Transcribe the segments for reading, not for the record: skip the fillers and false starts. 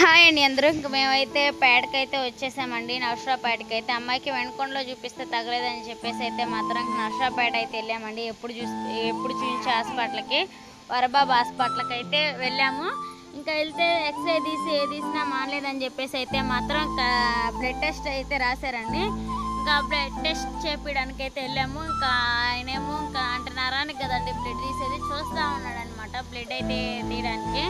Hi అండి అందరూ. ఇంక మేమైతే పేటకైతే వచ్చేసామండి. నర్సరావుపేటకి అయితే అమ్మాయికి వెనుకొండలో చూపిస్తే తగలేదని చెప్పేసి అయితే మాత్రం నర్సరావుపేట అయితే వెళ్ళామండి. ఎప్పుడు చూపించే హాస్పిటల్కి, వరబాబు హాస్పిటల్కి అయితే వెళ్ళాము. ఇంకా వెళ్తే ఎక్స్రే తీసి ఏ తీసినా మానలేదని చెప్పేసి అయితే మాత్రం బ్లడ్ టెస్ట్ అయితే రాశారండి. ఇంకా బ్లడ్ టెస్ట్ చేపించడానికి అయితే వెళ్ళాము. ఇంకా ఆయనేమో ఇంకా అంటే నరానికి కదండి బ్లడ్ తీసేది, చూస్తూ ఉన్నాడు అనమాట బ్లడ్ అయితే తీయడానికి.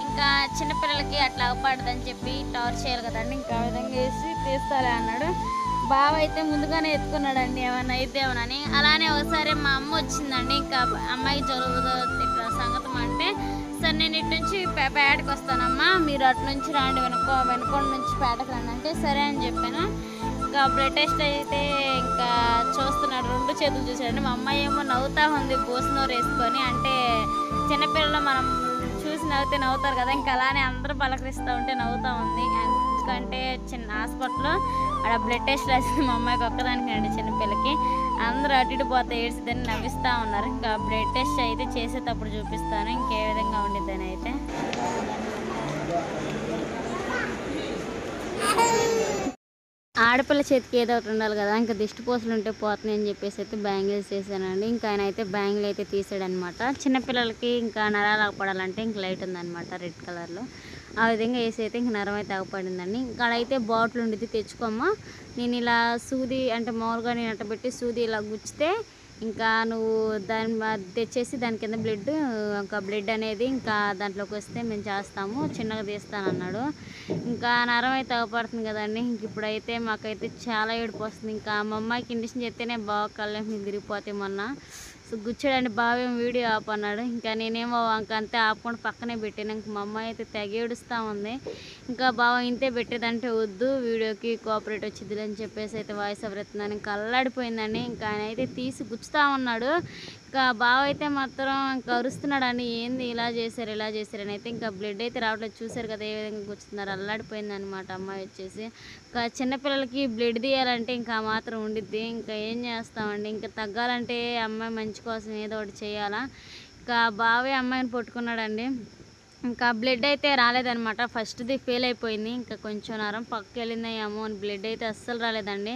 ఇంకా చిన్నపిల్లలకి అట్లా అవ్వకూడదని చెప్పి టవర్ చేయాలి కదండి, ఇంకా ఆ విధంగా వేసి తీస్తాలే అన్నాడు. బావ అయితే ముందుగానే ఎత్తుకున్నాడండి ఏమన్నా అయితే ఏమనని. అలానే ఒకసారి మా అమ్మ వచ్చిందండి. ఇంకా అమ్మాయికి జరుగుతుంది ఇట్లా సంగతం అంటే, సరే నేను ఇటు నుంచి పేటకు వస్తానమ్మా, మీరు అటు నుంచి రాండి, వెనుకొండ నుంచి పేటకు రండి అంటే సరే అని చెప్పాను. ఇంకా బ్లడ్ టెస్ట్ అయితే ఇంకా చూస్తున్నాడు, రెండు చేతులు చూసాడండి. మా అమ్మాయి ఏమో నవ్వుతా ఉంది బోసినోరు వేసుకొని. అంటే చిన్నపిల్లలు మనం చూసి నవ్వుతే నవ్వుతారు కదా, ఇంకా అలానే అందరూ పలకరిస్తూ ఉంటే నవ్వుతూ ఉంది. ఎందుకంటే చిన్న హాస్పిటల్లో అక్కడ బ్లడ్ టెస్ట్ రాసింది మా అమ్మాయికి ఒక్కదానికి అండి, చిన్నపిల్లకి. అందరూ అటు ఇటు పోతే ఏడ్చిదని నవ్విస్తూ ఉన్నారు. ఇంకా బ్లడ్ టెస్ట్ అయితే చేసేటప్పుడు చూపిస్తాను ఇంకే విధంగా ఉండిద్దని అయితే. ఆడపిల్ల చేతికి ఏదో ఒకటి ఉండాలి కదా, ఇంకా దిష్టి పోసలు ఉంటే పోతున్నాయి అని చెప్పేసి అయితే బ్యాంగిల్స్ చేశానండి. ఇంకా ఆయన అయితే బ్యాంగిల్ అయితే తీసాడనమాట. చిన్నపిల్లలకి ఇంకా నరాలు ఆగపడాలంటే ఇంక లైట్ ఉందనమాట రెడ్ కలర్లో, ఆ విధంగా వేసి అయితే ఇంక నరం అయితే ఆగపడిందండి. ఇక్కడ అయితే బాటిల్ ఉండేది, తెచ్చుకోమ్మా, నేను ఇలా సూది అంటే మామూలుగా నేను అట్టబెట్టి సూది ఇలా గుచ్చితే ఇంకా నువ్వు దాన్ని తెచ్చేసి దాని కింద బ్లడ్ అనేది ఇంకా దాంట్లోకి వస్తే మేము చేస్తాము, చిన్నగా తీస్తాను అన్నాడు. ఇంకా నరం అయితే అవపడుతుంది కదండి. ఇంక ఇప్పుడైతే మాకైతే చాలా ఏడుపు వస్తుంది. ఇంకా మా అమ్మాయికి ఇండిషన్ చెప్తేనే బాగా కళ్ళేం తిరిగిపోతే మొన్న గుచ్చాడండి. బావేం వీడియో ఆపన్నాడు. ఇంకా నేనేమో అంతే ఆపకుండా పక్కనే పెట్టాను. ఇంక మా అమ్మాయి అయితే తెగ ఏడుస్తూ ఉంది. ఇంకా బావ ఇంతే పెట్టేదంటే వద్దు, వీడియోకి కోఆపరేట్ వచ్చింది అని చెప్పేసి అయితే వాయిస్ ఓవర్ ఎత్తున్నాను. ఇంకా అల్లాడిపోయిందండి. ఇంకా ఆయన అయితే తీసి గుచ్చుతూ ఉన్నాడు. ఇంకా బావ అయితే మాత్రం ఇంకా అరుస్తున్నాడు అండి, ఏంది ఇలా చేశారు అని అయితే. ఇంకా బ్లడ్ అయితే రావట్లేదు, చూసారు కదా ఏ విధంగా గుచ్చుతున్నారు. అల్లాడిపోయింది అనమాట అమ్మాయి వచ్చేసి. ఇంకా చిన్నపిల్లలకి బ్లడ్ తీయాలంటే ఇంకా మాత్రం ఉండిద్ది. ఇంకా ఏం చేస్తామండి, ఇంకా తగ్గాలంటే అమ్మాయి మంచి కోసం ఏదో ఒకటి చేయాలా. ఇంకా బావే అమ్మాయిని పట్టుకున్నాడండి. ఇంకా బ్లడ్ అయితే రాలేదనమాట, ఫస్ట్ది ఫెయిల్ అయిపోయింది. ఇంకా కొంచెం నరం పక్కకి వెళ్ళిందేమో అని బ్లడ్ అయితే అస్సలు రాలేదండి.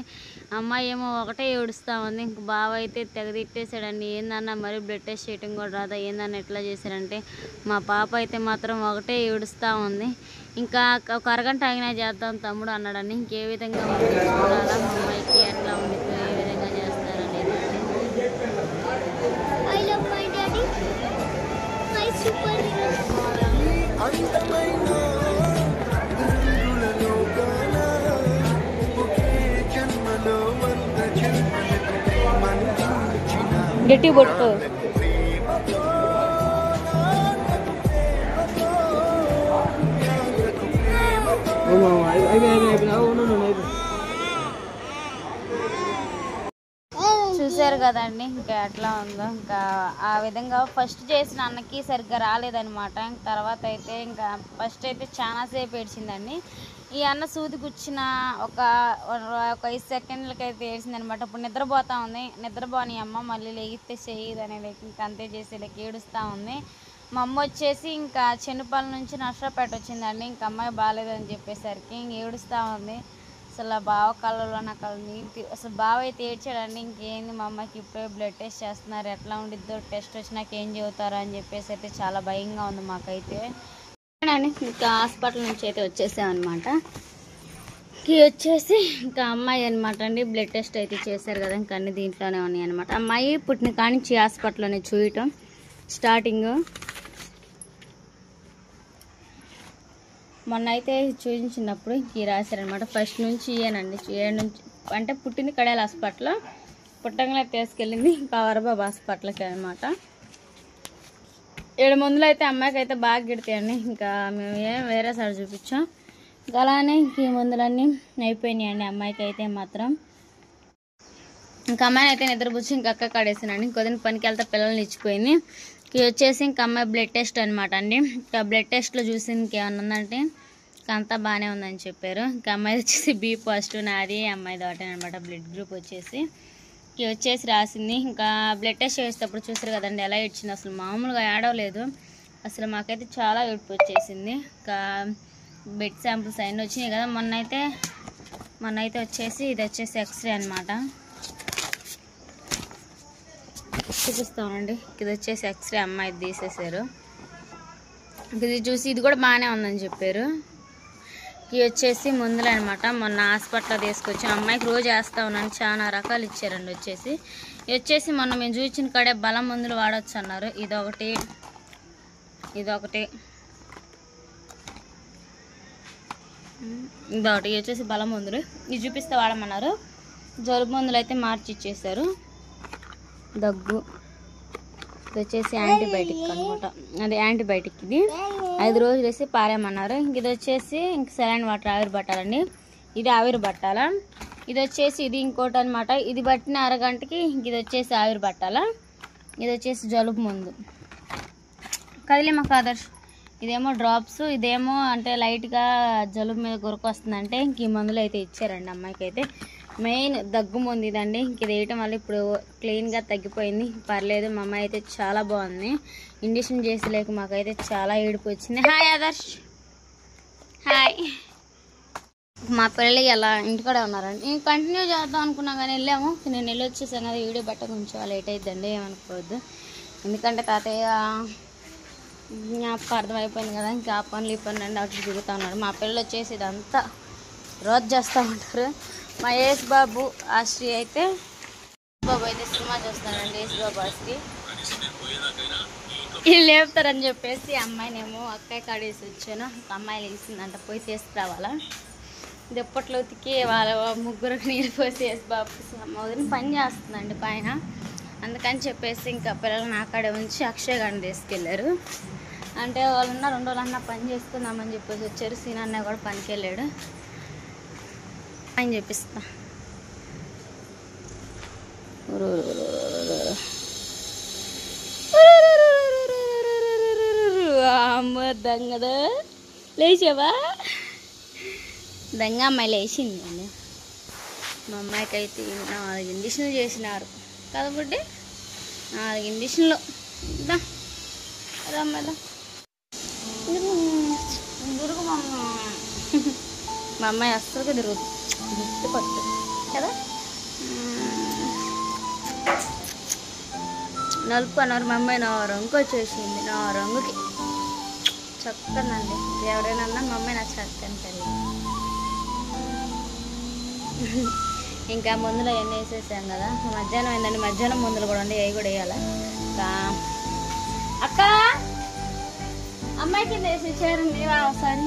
అమ్మాయి ఏమో ఒకటే ఏడుస్తూ ఉంది. ఇంక బావ అయితే తెగ తిట్టేశాడండి, ఏందన్నా మరి బ్లడ్ టెస్ట్ చేయడం కూడా రాదా, ఏందన్నా ఎట్లా చేశారంటే. మా పాప అయితే మాత్రం ఒకటే ఏడుస్తూ ఉంది. ఇంకా ఒక అరగంట ఆగినా చేద్దాం తమ్ముడు అన్నాడండి. ఇంకే విధంగా చూడాలా మా అమ్మాయికి ఎట్లా ఉండిద్దో, ఏ విధంగా చేస్తారనేది. గట్టి పట్టుకో. చూసారు కదండి ఇంకా ఎట్లా ఉందో. ఇంకా ఆ విధంగా ఫస్ట్ చేసిన అన్నకి సరిగ్గా రాలేదనమాట. తర్వాత అయితే ఇంకా ఫస్ట్ అయితే చాలాసేపు ఏడ్చిందండి. ఈ అన్న సూది గుచ్చిన ఒక 5 సెకండ్లకి అయితే ఏడ్చిందనమాట. ఇప్పుడు నిద్రపోతూ ఉంది. నిద్రపోని అమ్మ మళ్ళీ లేగితే చేయదు అనేది ఇంకా అంతే చేసేలేక ఏడుస్తూ ఉంది. మా అమ్మ వచ్చేసి ఇంకా చెన్నుపల్లి నుంచి నర్సరావుపేట వచ్చిందండి. ఇంకా అమ్మాయి బాగాలేదని చెప్పేసరికి ఇంక ఏడుస్తూ ఉంది. అసలు బావ కళ్ళలో నా కళ్ళు నీటి అసలు బావ అయితే ఏడ్చాడండి. ఇంకేంది మా అమ్మాయికి ఇప్పుడే బ్లడ్ టెస్ట్ చేస్తున్నారు, ఎట్లా ఉండిద్దో, టెస్ట్ వచ్చినాక ఏం చెబుతారో అని చెప్పేసి అయితే చాలా భయంగా ఉంది మాకైతే. ఇంకా హాస్పిటల్ నుంచి అయితే వచ్చేసామన్నమాట. వచ్చేసి ఇంకా అమ్మాయి అనమాట అండి బ్లడ్ టెస్ట్ అయితే చేశారు కదా, ఇంకా అన్ని దీంట్లోనే ఉన్నాయి అనమాట. అమ్మాయి పుట్టిన కానించి హాస్పిటల్లోనే చూయటం స్టార్టింగ్. మొన్న అయితే చూపించినప్పుడు ఇంక రాశారనమాట. ఫస్ట్ నుంచి ఇయ్యానండి, 7 నుంచి అంటే పుట్టింది కడాల హాస్పిటల్లో, పుట్టంగా తీసుకెళ్ళింది ఇంకా వరబాబు హాస్పిటల్కి అనమాట. 7 మందులు అయితే అమ్మాయికి అయితే బాగా గిడతాయండి. ఇంకా మేము వేరే సార్ చూపించాం. ఇంకా అలానే ఇంక ఈ మందులన్నీ అయిపోయినాయండి అమ్మాయికి అయితే మాత్రం. ఇంకా అమ్మాయిని అయితే నిద్రపుచ్చి ఇంకా అక్క కాడేసానండి. ఇంకొద్దిన పనికి వెళ్తే పిల్లల్ని ఇచ్చిపోయింది. వచ్చేసి ఇంకా అమ్మాయి బ్లడ్ టెస్ట్ అనమాట అండి. ఇంకా బ్లడ్ టెస్ట్లో చూసి ఇంకేమన్నా ఉందంటే ఇంకా అంతా బాగానే ఉందని చెప్పారు. ఇంకా అమ్మాయి వచ్చేసి బి పాజిటివ్, నాది అమ్మాయిది ఒకటే అనమాట బ్లడ్ గ్రూప్ వచ్చేసి. రాసింది. ఇంకా బ్లడ్ టెస్ట్ చేసేటప్పుడు చూసారు కదండి ఎలా ఏడ్చింది, అసలు మామూలుగా ఏడవలేదు. అసలు మాకైతే చాలా ఏడుపు వచ్చేసింది. ఇంకా బెడ్ శాంపుల్స్ అన్నీ వచ్చినాయి కదా. మొన్న అయితే వచ్చేసి ఇది వచ్చేసి ఎక్స్రే అనమాట. చూపిస్తామండి. ఇది వచ్చేసి ఎక్స్రే అమ్మాయి తీసేసారు. ఇది చూసి ఇది కూడా బాగానే ఉందని చెప్పారు. ఇవి వచ్చేసి మందులు అనమాట. మొన్న హాస్పిటల్లో తీసుకొచ్చాను. అమ్మాయికి రోజు వేస్తా ఉన్నాను. చాలా రకాలు ఇచ్చారండి. ఇవి వచ్చేసి మొన్న మేము చూసిన కాడే బలం మందులు వాడచ్చు అన్నారు. ఇదొకటి ఇవి వచ్చేసి బలం మందులు. ఇవి చూపిస్తే వాడమన్నారు. జలుబు మందులు అయితే మార్చి ఇచ్చేసారు. దగ్గు ఇది వచ్చేసి యాంటీబయాటిక్ అనమాట. అది యాంటీబయాటిక్. ఇది 5 రోజులు వేసి పారేయమన్నారు. ఇది వచ్చేసి ఇంక సెలైన్ వాటర్ ఆవిరి పట్టాలండి. ఇది ఆవిరి పట్టాలా. ఇది వచ్చేసి ఇది ఇంకోటి అనమాట. ఇది పట్టిన అరగంటకి ఇది వచ్చేసి ఆవిరి పట్టాలా. ఇది వచ్చేసి జలుబు మందు. కదిలేమా ఆదర్శ్. ఇదేమో డ్రాప్స్. ఇదేమో అంటే లైట్గా జలుబు మీద గురకు వస్తుందంటే ఇంక ఈ మందులు అయితే ఇచ్చారండి అమ్మాయికి. అయితే మెయిన్ దగ్గు మందు ఇదండి. ఇంక ఇది వేయటం వల్ల ఇప్పుడు క్లీన్గా తగ్గిపోయింది. పర్లేదు. మా అమ్మాయి అయితే చాలా బాగుంది. ఇంజక్షన్ చేసి లేక మాకైతే చాలా ఏడుపు వచ్చింది. హాయ్ ఆదర్శ్. హాయ్. మా పిల్లలు అలా ఇంటికాడే ఉన్నారండి. నేను కంటిన్యూ చేద్దాం అనుకున్నా కానీ వెళ్ళాము. నేను వెళ్ళి వచ్చేసాను కదా. వీడియో పెట్ట కొంచెం లేట్ అయిద్దండి, ఏమనుకోవద్దు. ఎందుకంటే తాతయ్య జ్ఞాపకం అర్థమైపోయింది కదా. ఇంకా ఆ పనులు ఈ పనులు అండి అటు తిరుగుతూ ఉన్నారు. మా పిల్లలు వచ్చేసి ఇదంతా రోజు చేస్తూ ఉంటారు. మా యేసు బాబు ఆశ్రీ అయితే సినిమా చూస్తానండి. యేసు బాబు ఆశ్రీ వీళ్ళు లేపుతారని చెప్పేసి అమ్మాయినేమో అక్కయ్య కాడేసి వచ్చాను. అమ్మాయి లేచిందంట, పోయి తీసుకురావాలా. ఇది ఎప్పట్లో ఉతికి వాళ్ళ ముగ్గురికి నీళ్ళు పోసి యేసు బాబు వదిలి పని చేస్తుందండి పైన. అందుకని చెప్పేసి ఇంకా పిల్లలు నా కాడే ఉంచి అక్షయ్ గారిని తీసుకెళ్ళారు. అంటే వాళ్ళన్నా 2 రోజులన్నా పని చేసుకుందామని చెప్పేసి వచ్చారు. సీనన్న కూడా పనికి వెళ్ళాడు అని చెప్పిస్తా. అమ్మ దొంగదా లేచావా? దొంగ అమ్మాయి లేచింది అండి. మా అమ్మాయికి అయితే 4 ఇంజక్షన్లు చేసినారు కాబట్టి 4 ఇంజక్షన్లు. రమ్మదా దురుగు మా అమ్మాయి అస్సలుగా తిరుగుతుంది. గుర్తుపట్టు కదా. నలుపు అన్నారు. మా అమ్మాయి నా రంగు వచ్చేసింది. నా రంగుకి చక్కనండి. ఎవరైనా అన్నా మా అమ్మాయి నా చక్కని తల్లి. ఇంకా మందులు అవన్నీ వేసేసాం కదా. మధ్యాహ్నం అయిందండి. మధ్యాహ్నం మందులు కూడా ఉండి అవి కూడా వేయాలి. అక్క అమ్మాయి కింద వేసి చేరండి ఒకసారి.